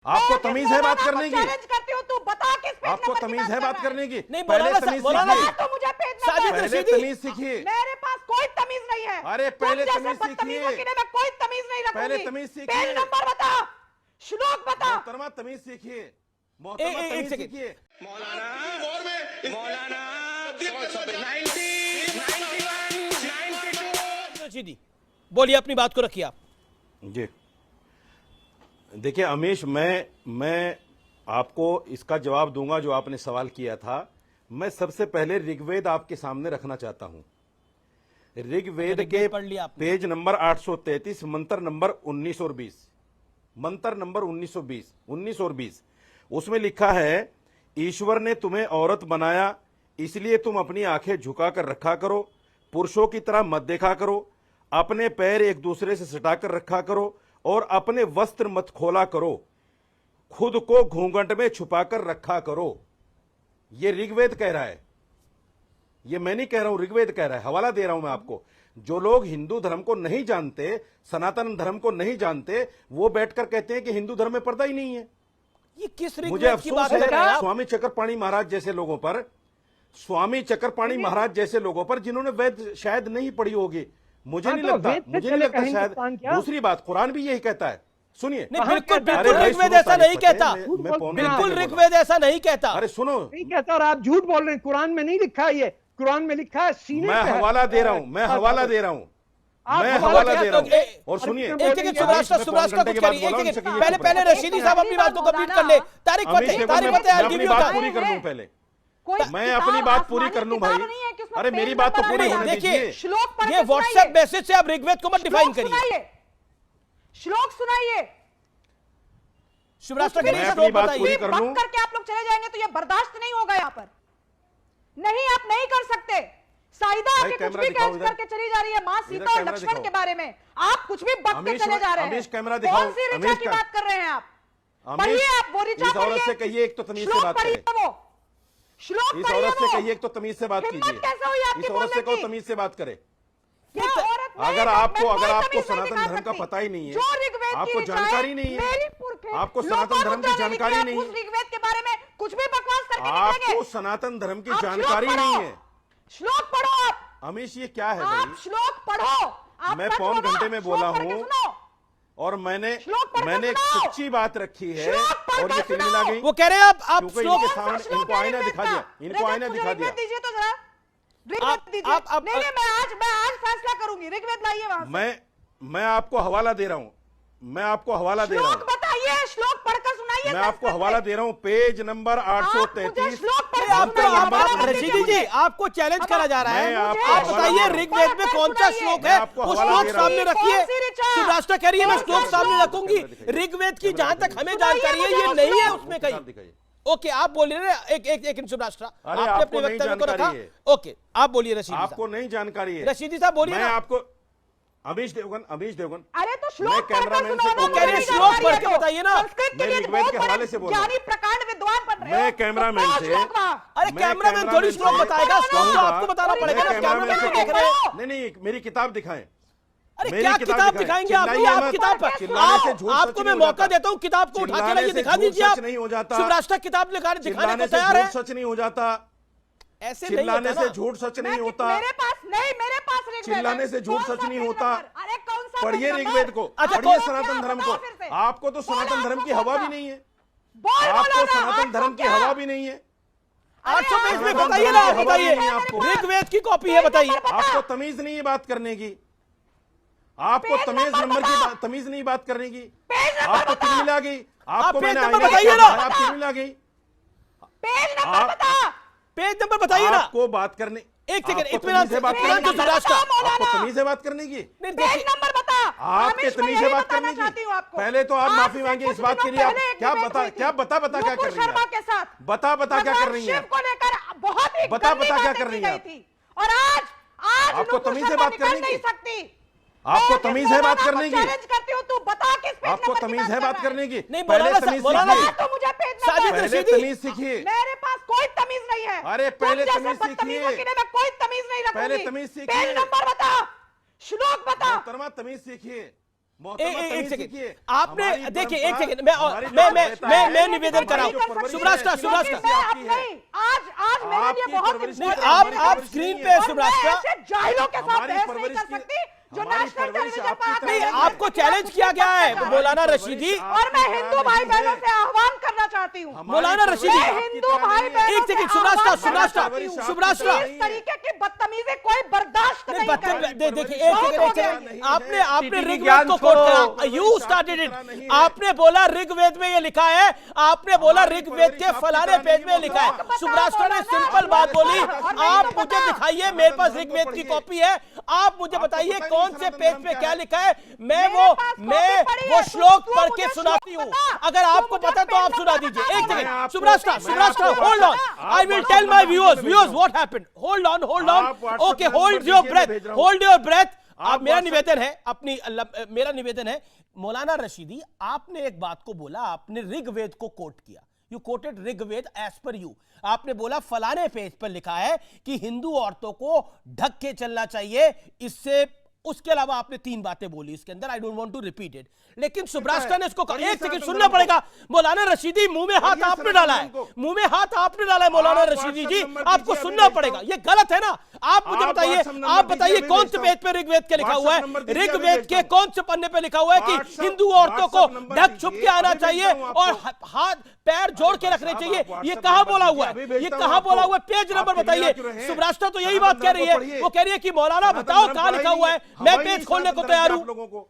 आपको तमीज है बात करने की? चैलेंज करती हूँ, तू बता किस पेज आपको नंबर की तमीज बात है कर बात रहा है? करने की? नहीं, पहले मौलाना तमीज मौलाना सीखिए। तो मुझे पेज साजिद नंबर पहले रशीदी। तमीज सीखिए। मेरे पास कोई तमीज नहीं है। अरे पहले तुम जैसे तमीज बदतमीजों सीखिए। के लिए मैं कोई तमीज नहीं रखूंगी। पहले तमीज सीखिए। पेज नंबर बता, श्लोक बता। मोहतरमा तमीज सीखिए। मोहतरमा एक तमीज सेकंड। सीखिए। रशीदी बोलिए, अपनी बात को रखिए आप। जी देखिए अमीश, मैं आपको इसका जवाब दूंगा जो आपने सवाल किया था। मैं सबसे पहले ऋग्वेद आपके सामने रखना चाहता हूं। ऋग्वेद के पढ़ लिया आपने। पेज नंबर 833, मंत्र नंबर 19 और 20, मंत्र नंबर 19 और 20 उसमें लिखा है, ईश्वर ने तुम्हें औरत बनाया, इसलिए तुम अपनी आंखें झुकाकर रखा करो, पुरुषों की तरह मत देखा करो, अपने पैर एक दूसरे से सटाकर रखा करो और अपने वस्त्र मत खोला करो, खुद को घूंघट में छुपाकर रखा करो। यह ऋग्वेद कह रहा है, ये मैं नहीं कह रहा हूं, ऋग्वेद कह रहा है। हवाला दे रहा हूं मैं आपको। जो लोग हिंदू धर्म को नहीं जानते, सनातन धर्म को नहीं जानते, वो बैठकर कहते हैं कि हिंदू धर्म में पर्दा ही नहीं है। ये किस मुझे ऋग्वेद की बात अफसोस कर रहे हैं है आप? स्वामी चक्रपाणी महाराज जैसे लोगों पर, स्वामी चक्रपाणी महाराज जैसे लोगों पर जिन्होंने वेद शायद नहीं पढ़ी होगी। मुझे नहीं लगता शायद। दूसरी बात, कुरान भी यही कहता है। सुनिए, नहीं, बिल्कुल अरे बिल्कुल भाई ऋग्वेद सुनो, ऐसा नहीं तारीफ कहता। फतेह, मैं पौने बिल्कुल घंटे बोल ऋग्वेद ऐसा नहीं कहता। रहा हूं। अरे सुनो, नहीं कहता, और आप झूठ बोल रहे हैं। कुरान में नहीं लिखा है ये। कुरान में लिखा है सीने मैं पे है। हवाला दे रहा हूं, मैं हवाला दे रहा हूं, आप मैं हवाला हवाला क्या दे रहा तो- हूं। और सुनिए, एक सेकंड, सुब्रास्टा कुछ करिए। एक सेकंड, पहले रशीदी साहब अपनी बात को कंप्लीट कर ले। तारिक अमीश फतेह, देखो, तारिक मैं फतेह, I'll अपनी give you बात time। पूरी कर लूं पहले। कोई मैं किताब, अपनी बात पूरी आसमानी कर लूं किताब भाई। नहीं है कि उसमें अरे पेज मेरी बात तो नंबर पूरी आया। होने देखिए, दीजिए। श्लोक पढ़ ये के व्हाट्सएप सुनाइए। मैसेज से आप ऋग्वेद को मत डिफाइन श्लोक करिए। सुनाइए, श्लोक सुनाइए। शिवराष्ट्र मैं करिए, अपनी श्लोक बात बताइए। पूरी कर लूं। बक करके आप लोग चले जाएंगे तो ये बर्दाश्त नहीं होगा। यहाँ पर नहीं, आप नहीं कर सकते। साइदा भाई, आके कुछ कैमरा भी दिखाओ कैच इधर। करके चली जा रही है माँ सीता और कैमरा लक्ष्मण दिखाओ। के बारे में। आप कुछ भी बक के अमीश, चले जा रहे हैं। अमीश, कैमरा दिखाओ। कौन सी ऋचा अमीश की का- बात कर रहे हैं आप? अमीश, पढ़िए आप वो ऋचा इस औरत पढ़िए। से कहिए एक तो तमीज से श्लोक बात पढ़िए करे। वो। श्लोक इस पढ़िए औरत से वो। कहिए एक तो तमीज से बात हिम्मत कीजिए। कैसे हुई आपकी इस औरत से बोलने कहो की? तमीज से बात करे। क्या औरत नहीं अगर है? आपको मैं कोई अगर आपको तमीज नहीं सनातन दिखा धर्म का सकती। पता ही नहीं है, जो ऋग्वेद की आपको ऋचा जानकारी नहीं है, मेरी पुरखे आपको सनातन धर्म की लोपामुद्रा ने जानकारी लिखी है, नहीं उस है, ऋग्वेद के बारे में कुछ भी बकवास करके आपको निकलेंगे। सनातन धर्म की आप जानकारी श्लोक नहीं पढ़ो। है। श्लोक पढ़ो आप। अमीश, ये क्या है आप भाई? श्लोक पढ़ो। आप मैं सच पौन बोलो, घंटे में श्लोक बोला पढ़ के हूं सुनो। और मैंने श्लोक पढ़ के एक सुनाओ। सच्ची बात रखी है श्लोक पढ़ और के ये तिलमिला सुनाओ। गई वो कह रहे हैं आप क्योंकि श्लोक इनके सामने इनको आईना दिखा दिया, इनको आईना दिखा दिया। दीजिए तो जरा ऋग्वेद आप- दीजिए। आप- नहीं नहीं, मैं आज फैसला करूंगी। ऋग्वेद लाइए वहां से। मैं आपको हवाला दे रहा हूं, मैं आपको हवाला दे रहा श्लोक हूं, बताइए, श्लोक पढ़कर सुनाइए। मैं आपको हवाला दे रहा हूं। पेज नंबर आप मुझे 833। श्लोक नहीं, पढ़कर आपको सुनाइए। आप हवाला मत रशीदी दीजिए जी, मुझे। आपको चैलेंज करा जा रहा है। मैं आपको आप हवाला बताइए दे रहा हूं। ऋग्वेद में कौन सा श्लोक मैं है, आपको उस हवाला श्लोक दे रहा हूं। सामने रखिए। कौन सी ऋचा? शिवराष्ट्र कह रही है मैं कौन सा श्लोक सामने श्लोक? रखूंगी। ऋग्वेद की जहां तक हमें जानकारी है, ये मुझे नहीं है श्लोक। उसमें किताब कहीं। दिखाइए। ओके, आप बोलिए ना। एक शिवराष्ट्र, अरे, आपने आपको अपने नहीं वक्तव्य को रखा। जानकारी है। ओके, आप बोलिए रशीदी आपको साहब। नहीं जानकारी है। रशीदी साहब बोलिए मैं ना। आपको अमीश देवगन अरे तो मैं श्लोक पढ़कर कैमरामैन सुनो से ना। कहूंगा, कह रहे हैं मुझे श्लोक जानकारी पढ़ है के तो। बताइए ना। संस्कृत के मैं लिए ऋग्वेद बहुत के बड़े हवाले से बोल रहा हूं। ज्ञानी प्रकांड विद्वान बन रहे हो। मैं कैमरामैन तो से श्लोक वहाँ। अरे मैं कैमरामैन थोड़ी से श्लोक बताएगा, श्लोक तो कहूंगा, आपको बताना मैं पड़ेगा ना। कैमरामैन कैमरामैन से तो देख रहे हैं। नहीं नहीं, मेरी किताब दिखाएं। अरे मेरी क्या किताब दिखाएं। दिखाएंगे आप? चिल्लाइए आप मत। किताब पर चिल्लाने से झूठ सच आपको नहीं मैं हो मौका जाता। देता हूँ, किताब को उठा के चिल्लाने लाइए, से दिखा झूठ दीजिए सच आप। नहीं हो जाता। शिवराष्ट्र किताब दिखाने चिल्लाने को से तैयार झूठ है। सच नहीं हो जाता। ऐसे नहीं चिल्लाने होता से ना। झूठ सच नहीं मैं- होता। मेरे पास ऋग्वेद चिल्लाने है। से झूठ कौन सच सा नहीं पेज होता। नंबर? अरे कौन सा पढ़िए पेज ऋग्वेद नंबर? को, अच्छा, पढ़िए कौन- सनातन धर्म को। बताओ फिर से। आपको तो बोलो, सनातन धर्म की आपको हवा कौन भी सा? नहीं है। बोल आपको बोलो ना, सनातन धर्म की क्या? हवा भी नहीं है। 800 पेज में सनातन बताइए धर्म ना, की हवा बताइए। भी नहीं है आपको। ऋग्वेद की कॉपी है, बताइए। आपको तमीज नहीं है बात करने की। आपको पेज तमीज नंबर नंबर बताओ। की तमीज नहीं बात करने की। पेज नंबर आपको बताओ। तिलमिला गई। आपको पेज मैंने नंबर आईने बताइए दिखाया, ना। आप तिलमिला गई। पेज नंबर आप- बता। पेज नंबर बताइए ना। आपको बात करने एक सेकंड, आपको इत्मीनान तमीज है बात से करने की। शिवराष्ट्र। आपको तमीज है बात करने की। नहीं, पेज देखिए, नंबर बता। आपके रमेश, मैं तमीज है यही बात बताना करने चाहती हूँ की। आपको। पहले तो आप आज माफी से मांगिए कुछ इस बात के दिनों लिए। आप पहले एक क्या डिबेट बता हुई थी। क्या बता क्या कर नुपुर रही हैं शर्मा आप? के साथ बता क्या कर भगवान रही शिव हैं? को लेकर बहुत ही बता गंदी क्या बातें कर की रही गई हैं? थी। और आज आपको नुपुर तमीज है शर्मा बात निकल करने नहीं की? सकती। आपको मैं तमीज है बात मौलाना को करने की? चैलेंज करती हूँ, तू बता किस पेज आपको नंबर की तमीज बात है कर बात रहा करने की? नहीं, पहले मौलाना तमीज मौलाना सीखिए। तो मुझे पेज साजिद नंबर पहले रशीदी। तमीज सीखिए। मेरे पास कोई तमीज नहीं है। अरे तुम पहले जैसे तमीज बदतमीजों सीखिए। के लिए मैं कोई तमीज नहीं रखूंगी। पहले तमीज सीखिए। पेज नंबर बता, श्लोक बता। मोहतरमा तमीज सीखिए। एक सेकंड आपने देखिए, एक सेकंड मैं निवेदन कर रहा हूं। सुब्रास्टा आज मेरे लिए बहुत नहीं, आप स्क्रीन पे सुब्रास्टा जाहिलों के साथ बहस नहीं कर सकती जो नेशनल टेलीविजन पर आकर नहीं, आपको चैलेंज किया गया है मौलाना रशीदी, और मैं हिंदू भाई बहनों से आह्वान करना चाहती हूँ। मौलाना रशीदी हिंदू भाई बहनों एक सेकंड, सुब्रास्टा इस तरीके की बदतमीजी कोई बर्दाश्त नहीं करेगी। देखिए एक सेकंड, आपने ऋग्वेद को कोट करा, यू स्टार्टेड इट। आपने बोला ऋग्वेद में ये लिखा है, आपने बोला ऋग्वेद के फलाने पेज में लिखा है। सुब्रास्टा ने सिंपल बात बोली, आप मुझे दिखाइए, मेरे पास ऋग्वेद की कॉपी है, आप मुझे बताइए कौन से पेज पे क्या लिखा है, मैं वो श्लोक पढ़ के सुनाती हूँ। अगर आपको पता तो आप सुना दीजिए। एक सेकंड सुब्रास्टा hold on, I will tell my viewers what happened. Hold on okay, hold your breath. आप मेरा निवेदन है मौलाना रशीदी, आपने एक बात को बोला, आपने ऋग्वेद को कोट किया, you quoted Rigveda as per you. आपने बोला फलाने पेज पर लिखा है कि हिंदू औरतों को ढक के चलना चाहिए, इससे उसके अलावा आपने 3 बातें बोली इसके अंदर, I don't want to repeat it. लेकिन सुब्रास्टा ने इसको कहा, एक सेकंड सुनना पड़ेगा। मौलाना रशीदी मुंह में हाथ आपने डाला है, मौलाना रशीदी जी, आपको सुनना पड़ेगा, ये गलत है ना। आप मुझे बताइए कौन से पेज पे ऋग्वेद के लिखा हुआ है, ऋग्वेद के कौन से पन्ने पे लिखा हुआ है कि हिंदू औरतों को ढक छुप के आना चाहिए और हाथ पैर जोड़ के रखने चाहिए, ये कहां बोला हुआ है? पेज नंबर बताइए। सुब्रास्टा तो यही बात कह रही है, वो कह रही है कि मौलाना बताओ कहां लिखा हुआ है, मैं पेज खोलने को तैयार हूं।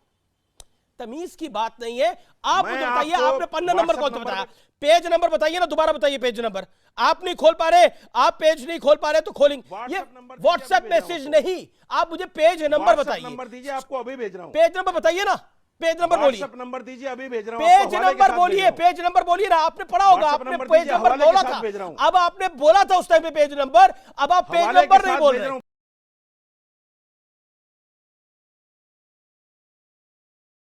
तमीज की बात नहीं है, आप मुझे बताइए आपने पन्ना नंबर कौन सा बताया, पेज नंबर बताइए ना, दोबारा बताइए पेज नंबर। आप नहीं खोल पा रहे, आप पेज नहीं खोल पा रहे तो खोलेंगे, ये व्हाट्सएप मैसेज नहीं, आप मुझे पेज नंबर बताइए। नंबर दीजिए, आपको अभी भेज रहा हूं। पेज नंबर बताइए ना, पेज नंबर बोलिए, नंबर दीजिए, अभी भेज रहा हूं। पेज नंबर बोलिए ना, आपने पढ़ा होगा, आपने पेज नंबर बोला था, अब आपने बोला था उस टाइम पे पेज नंबर, अब आप पेज नंबर नहीं बोल रहे।